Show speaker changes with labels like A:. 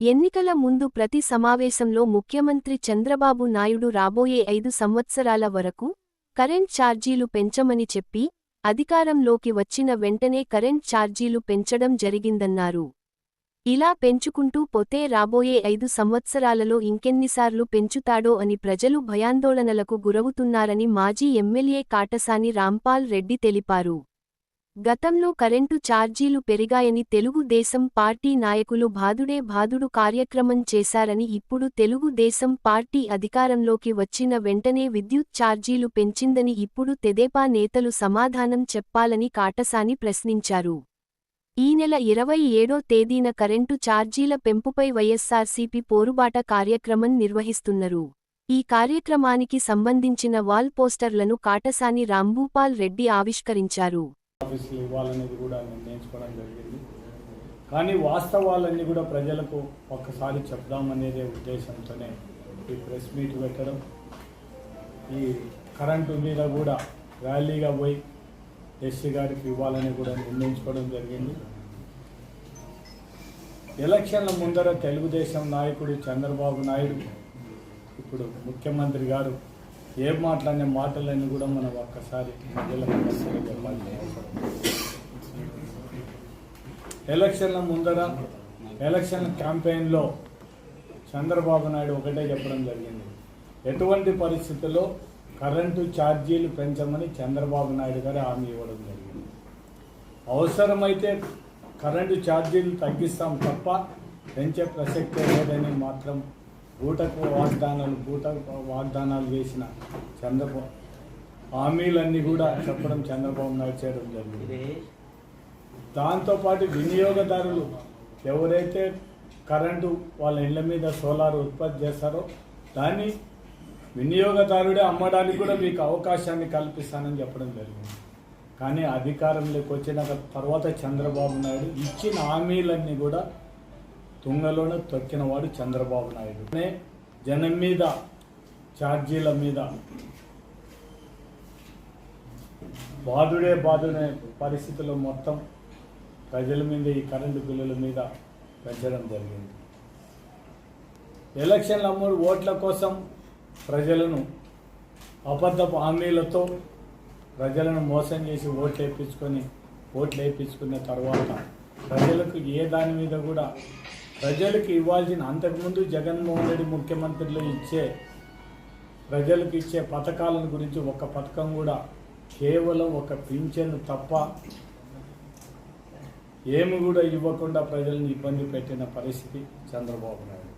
A: ఎన్నికల ముందు ప్రతి సమావేశంలో ముఖ్యమంత్రి చంద్రబాబు నాయుడు రాబోయే 5 సంవత్సరాల వరకు కరెంట్ ఛార్జీలు పెంచమని చెప్పి, అధికారంలోకి వచ్చిన వెంటనే కరెంట్ ఛార్జీలు పెంచడం జరిగిందన్నారు. ఇలా పెంచుకుంటూ పోతే రాబోయే 5 సంవత్సరాలలో ఇంకెన్నిసార్లు పెంచుతాడో అని ప్రజలు భయాందోళనలకు గురవుతున్నారని మాజీ ఎమ్మెల్యే కాటసాని రాంపాల్ రెడ్డి తెలిపారు. గతంలో కరెంటు ఛార్జీలు పెరిగాయని తెలుగు దేశం పార్టీ నాయకులు భాదుడే భాదుడు కార్యక్రమం చేశారని, ఇప్పుడు తెలుగు దేశం పార్టీ అధికారంలోకి వచ్చిన వెంటనే విద్యుత్ ఛార్జీలు పెంచిందని ఇప్పుడు తెదేపా నేతలు సమాధానం చెప్పాలని కాటసాని ప్రశ్నించారు. ఈ నెల 27వ తేదీన కరెంటు ఛార్జీల పెంపుపై వైఎస్సార్సీపీ పోరుబాట కార్యక్రమం నిర్వహిస్తున్నారు. ఈ కార్యక్రమానికి సంబంధించిన వాల్ పోస్టర్లను కాటసాని రాంభూపాల్ రెడ్డి ఆవిష్కరించారు.
B: ఆఫీసులు ఇవ్వాలనేది కూడా నిర్ణయించుకోవడం జరిగింది. కానీ వాస్తవాలన్నీ కూడా ప్రజలకు ఒక్కసారి చెప్దామనేదే ఉద్దేశంతోనే ఈ ప్రెస్ మీట్ పెట్టడం, ఈ కరెంటు మీద కూడా ర్యాలీగా పోయి ఎస్సీ గారికి ఇవ్వాలని కూడా నిర్ణయించుకోవడం జరిగింది. ఎలక్షన్ల ముందర తెలుగుదేశం నాయకుడు చంద్రబాబు నాయుడు, ఇప్పుడు ముఖ్యమంత్రి గారు ఏం మాట్లాడిన మాటలన్నీ కూడా మనం ఒక్కసారి ప్రజలకు చెప్పాలి. ఎలక్షన్ల ముందర ఎలక్షన్ క్యాంపెయిన్లో చంద్రబాబు నాయుడు ఒకటే చెప్పడం జరిగింది, ఎటువంటి పరిస్థితుల్లో కరెంటు ఛార్జీలు పెంచమని చంద్రబాబు నాయుడు గారు హామీ ఇవ్వడం జరిగింది. అవసరమైతే కరెంటు ఛార్జీలు తగ్గిస్తాం తప్ప పెంచే ప్రసక్తే లేదని మాత్రం బూటకు వాగ్దానాలు చేసిన చంద్రబాబు హామీలన్నీ కూడా చెప్పడం చంద్రబాబు నాయుడు చేయడం జరిగింది. దాంతోపాటు వినియోగదారులు ఎవరైతే కరెంటు వాళ్ళ ఇళ్ల మీద సోలార్ ఉత్పత్తి చేస్తారో దాన్ని వినియోగదారుడే అమ్మడానికి కూడా మీకు అవకాశాన్ని కల్పిస్తానని చెప్పడం జరిగింది. కానీ అధికారంలోకి వచ్చిన తర్వాత చంద్రబాబు నాయుడు ఇచ్చిన హామీలన్నీ కూడా తుంగలోనే తొక్కినవాడు చంద్రబాబు నాయుడు. జనం మీద ఛార్జీల మీద బాధుడే పరిస్థితుల్లో మొత్తం ప్రజల మీద ఈ కరెంటు బిల్లుల మీద పెంచడం జరిగింది. ఎలక్షన్ల అమ్ముడు ఓట్ల కోసం ప్రజలను అబద్ధపు హామీలతో ప్రజలను మోసం చేసి ఓట్లు వేయించుకున్న తర్వాత ప్రజలకు ఏ దాని మీద కూడా ప్రజలకు ఇవ్వాల్సిన, అంతకుముందు జగన్మోహన్ రెడ్డి ముఖ్యమంత్రిలో ప్రజలకు ఇచ్చే పథకాలను గురించి ఒక పథకం కూడా, కేవలం ఒక పింఛను తప్ప ఏమి కూడా ఇవ్వకుండా ప్రజలను ఇబ్బంది పెట్టిన పరిస్థితి చంద్రబాబు నాయుడు.